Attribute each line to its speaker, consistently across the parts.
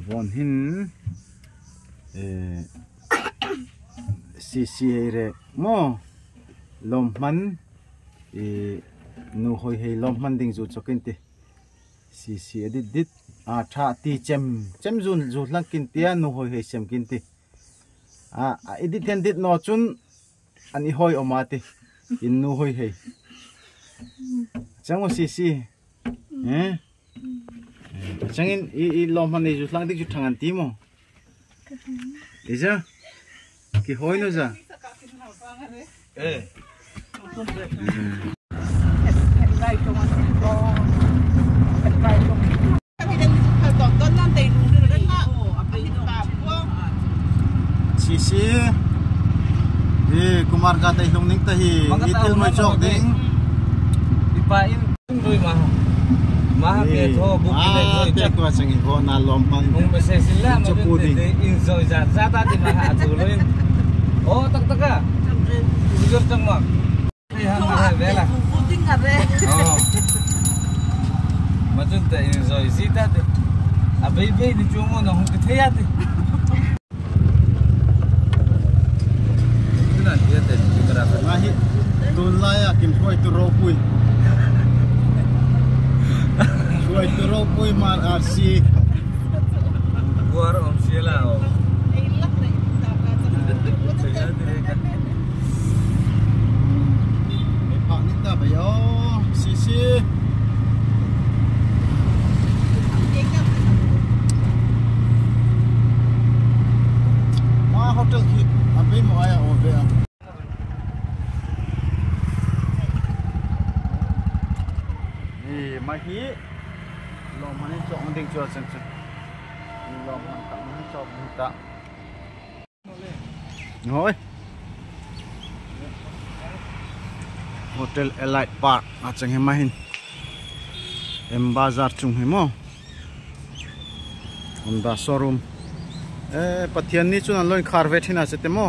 Speaker 1: Von hin CCA re mo lomman nu hoi hei lomman ding zu chokin ti CC dit a tha ti chem zun zu lang kin tia nu hoi hei chem kin ti a edit hen dit no chun ani hoi omati in nu hoi hei chango CC changin i lomman ni zu lang dik ju thangan ti mo Ija ki hoi no za Sisi kumar ka tay lung ning tahi itil mo chok ding
Speaker 2: ipain dui mah ke tho bukin doi
Speaker 1: chak wa sangin ho na lompan
Speaker 2: mong mese sila mo enjoy za ta di mah atuloin oh tak ka jujur chang mak han ha vela
Speaker 3: puting are
Speaker 2: oh matun ta enjoy zita de abai bai ni chumo na hong ke thaya de na dia te kara
Speaker 1: ngahi tulaya kim khoi tu ropui khoi tu ropui mar arsi
Speaker 2: buar om sila oh
Speaker 1: pak ni ta bayo sisi hotel ki abai mo aya over mahi lo mani chok ding chua chen chen lo man ta mani chok ta ngoi hotel Elite Park achang he mahin em bazar chung he mo Honda showroom pathian ni chun loin khar vetin ase te mo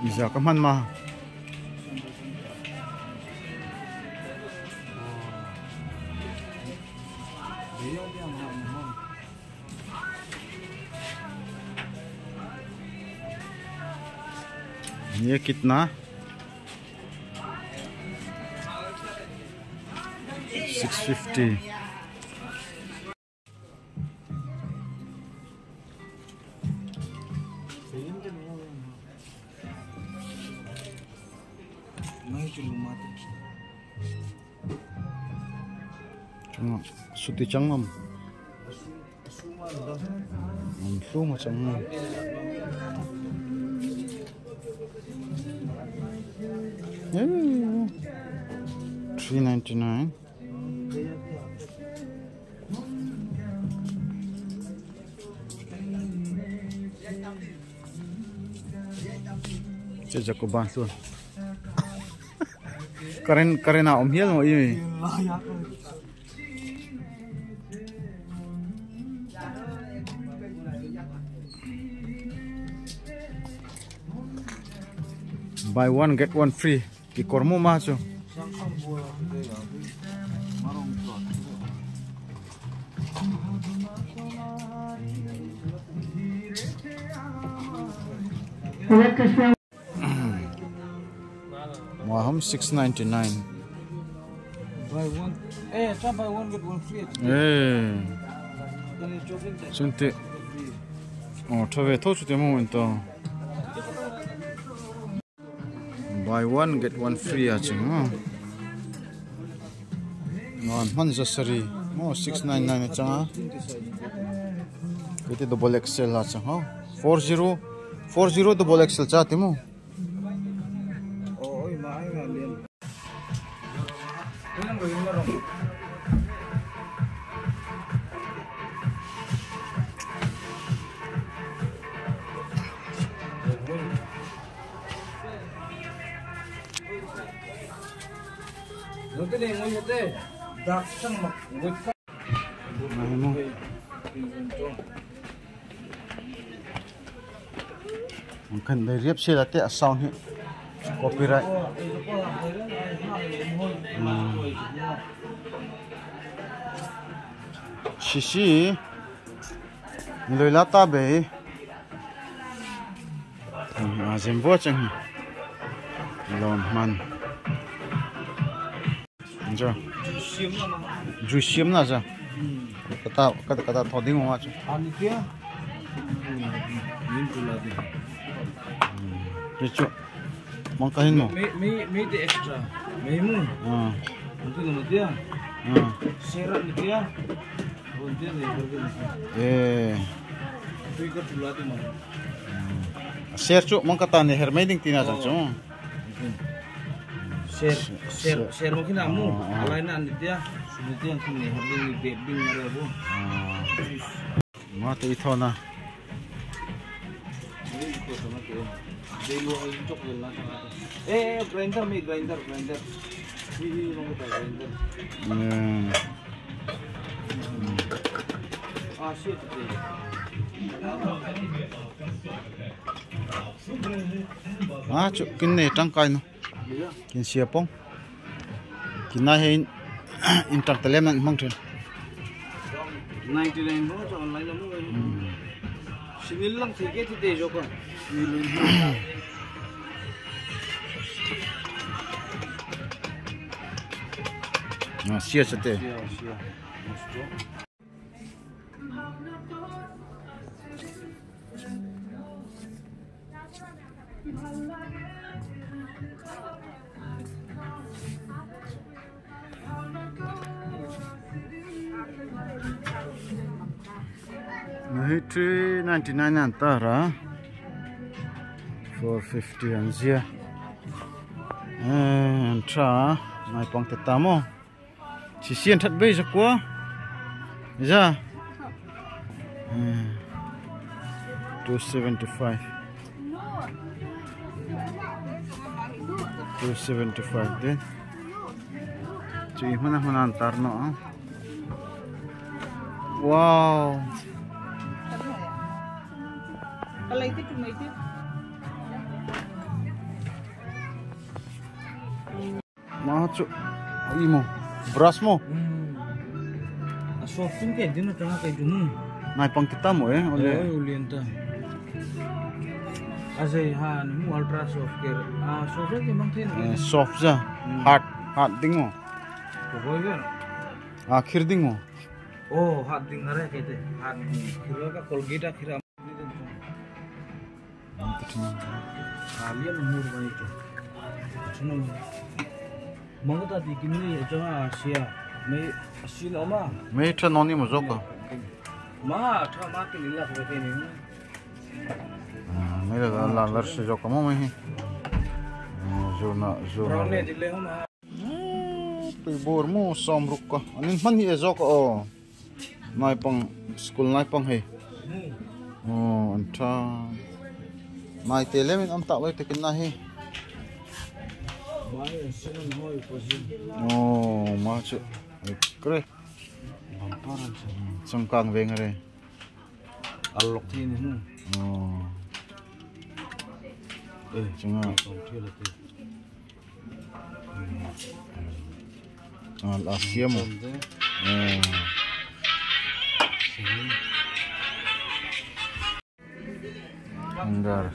Speaker 1: bisa kaman ma ये कितना 650 suti changam suma changam 399 Chơi cô ban luôn Karen nào om hiel mo i buy one get one free ki kormo ma cho Maham 699
Speaker 2: buy one try buy one get one free
Speaker 1: Sunte thove tho chu te mo ento buy one get one free aching non man jasari 699 achanga ite double XL achang 40 double XL cha timo
Speaker 2: oi mai na len ilang go Nanti nih mau nyete. Dak sang mak.
Speaker 1: Nah, mo. Mungkin dari riap sih latih sound ni copyright. Sisi nilai lata be. Azim buat cang. Lom man. Jo. Juisim na ja. Kata thoding wa chu.
Speaker 2: Ani kia. Min pula di.
Speaker 1: Ricu. Mangkahin mo.
Speaker 2: Me the extra. Me mo. Nanti nama dia. Serat ni dia. Oh dia ni berguna. Fikir pula di mana.
Speaker 1: Share cu mangkata ni hermeding tina ja chu.
Speaker 2: Share mungkin kamu. Alain anda dia. Sudah yang kini hari ini bedding ada bu.
Speaker 1: Mata itu na.
Speaker 2: Grinder me grinder. Ini mau kita grinder. Shit.
Speaker 1: Cu kin ne tangkai no. Kin siapong. Kinahin intertelem nang mangthen.
Speaker 2: 99 mo online mo. Sinil lang sige tite joko.
Speaker 1: Sia sate.
Speaker 2: Sia. Mostro.
Speaker 1: Nah, 399 antara 450 anzia. Entra naik pang tetamo. Sisian that bay sakwa. Ja. 275. 275 deh. Cuy mana antar no. Wow.
Speaker 3: Kalau itu cuma itu.
Speaker 1: Macu. Imo. Beras mo.
Speaker 2: Shopping kayak dino tengah kayak dulu.
Speaker 1: Naik pang kita mo oleh.
Speaker 2: Ulienta. Asai han mu ultra soft care. Soft aja mungkin.
Speaker 1: Soft ja. Hard dingo.
Speaker 2: Pokoknya.
Speaker 1: Akhir dingo.
Speaker 2: Oh, hard ding ngare kayak deh. Hard. Kira ka Colgate kira. Kalian umur banyak tu. Cuma. Mangga tadi kini jangan Asia. May asin oma.
Speaker 1: May tanoni mo zoko.
Speaker 2: Ma, tha ma ke lila ko ke ni.
Speaker 1: May la si zoko mo may. Zona.
Speaker 2: Rone dile ho ma.
Speaker 1: Tibor mo somruk ka. Anin man hi zoko oh. Nay pang school nay pang he. Oh, anta. Nay telemin am tak way tekin na he. Oh, macam keren. Lamparan sengkang vengare.
Speaker 2: Alok ini nu.
Speaker 1: Oh. Cuma. Asia mo. Anggar.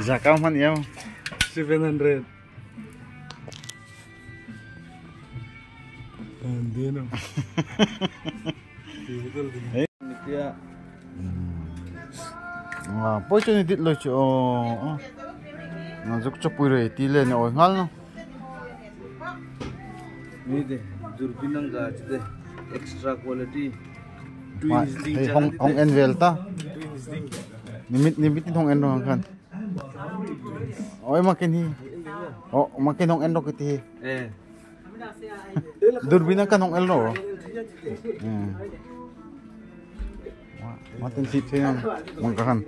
Speaker 1: Zakam man ya
Speaker 2: 700. Andino. Nikia.
Speaker 1: Poi cho ni dit lo cho. Zuk cho pui re ti le ne oi ngal no.
Speaker 2: Ni de Durbinang ga de extra quality.
Speaker 1: Hong envel ta. Nimit hong endo kan. Oi makin hi. Oh makin hong endo kiti. Durbina kan hong endo. Matin sip yang mangkahan.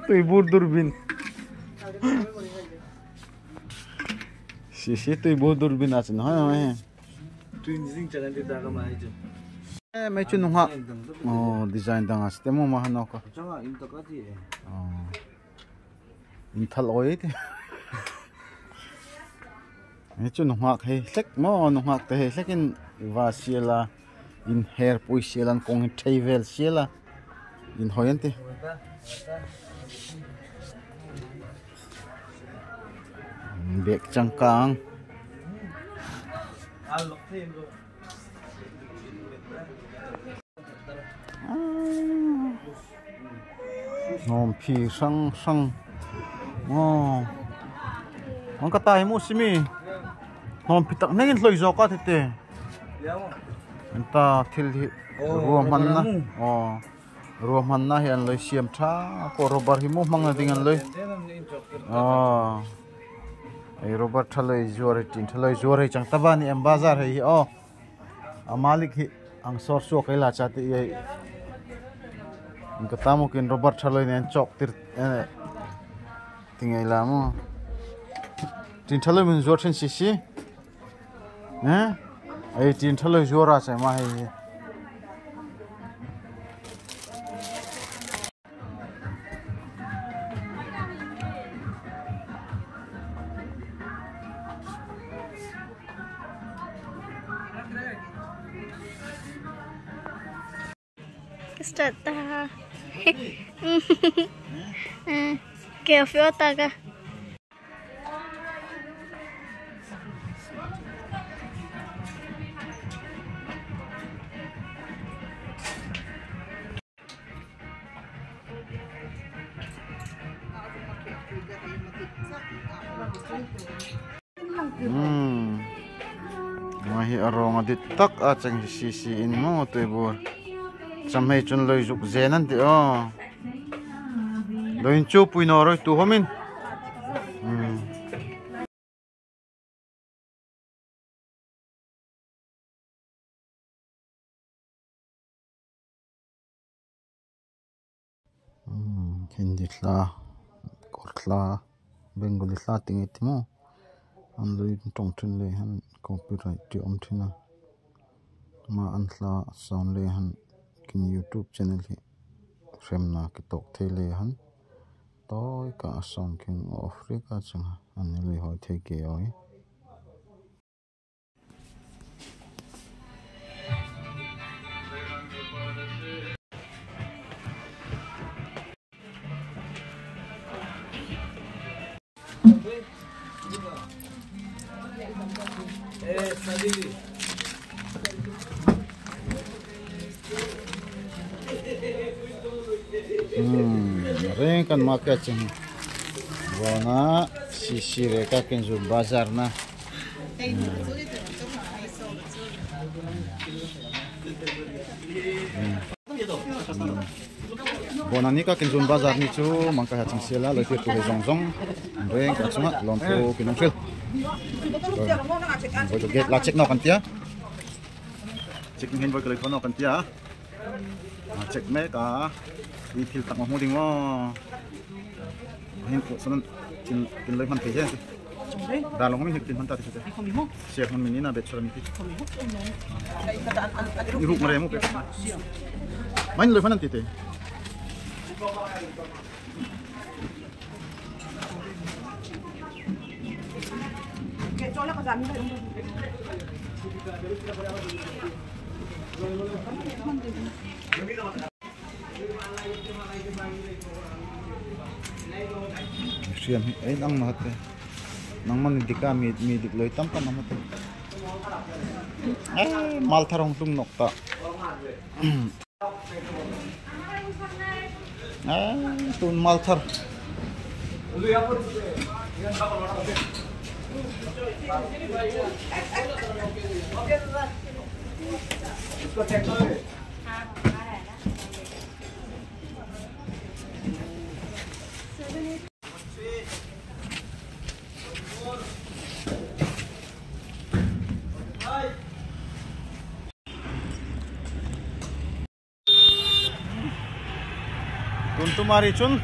Speaker 1: Tuh ibur durbin. Sisi tuh ibur durbin asin. Ha.
Speaker 2: Twin sing jangan ditaka aja.
Speaker 1: May chunong ha. Oh, design dangas. Temo mahanaw ka.
Speaker 2: Jangan intak aja ya.
Speaker 1: Oh. Intal oil. May chunong ha kay sek mo nong ha kay sekin vasila in hair pui sialan kong travel siala in hoyante. Bek cangkang. Nom pi sang. Oh. Ang katay mo simi. Nom pitak nengin loy zokat ite. Enta til ruaman na. Oh. Ruaman na yan loy siam cha ko robar himo mga dingan loy. Oh. Ay robar thaloi jore tin thaloi jore chang tabani em bazar hai oh. Amalik hi ang sorso kaila chati ye. Ingka tamu kin robar thaloi nen chok tir tingai lamo. Tin thaloi min jor chen sisi. Ay tin thaloi jora sai ma hai.
Speaker 4: Start Kaya fiota ka.
Speaker 1: Mahi arong adit tak acang sisiin mo tu ibur. Sampai chun loi juk zenan ti oh. Loin chu pui noroi tu homin. Hindi tla kortla Bengali tla tingit mo. An loi tong tun le han copyright ti om thina. Ma an tla sound le han kin YouTube channel hi frame na ki tok thele han toy ka song king of Africa changa an le hoi the ke oi Ring kan market chang wana sisi reka kenzu bazar na bona nika kenzu bazar ni chu mangka ha chang sela loi tu zong zong ring ka chunga lompo kinong fel boy to get la check no kan tia check hin boy ko loi no kan tia check me ka đi thiêu tặng một đỉnh lo hiện của sân trên lấy phần thể hiện đà lòng mình hiện phần ta thì sẽ phần mình là để cho mình đi rụt mà em một cái mấy lấy phần thì thế cho nó có giảm như siam ấy nang mà thế nang man đi cả mi đi lấy tắm tắm mà thế ấy mal tharong tung nọc ta ấy tun mal thar इसको चेक करो Tuntu mari chun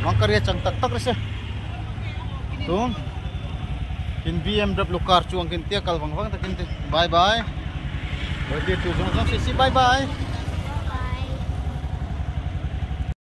Speaker 1: mangkarya chang tak tak rese tung kin BMW car chuang kin tia kal bang bang takin bye bye birthday tu jong jong si bye bye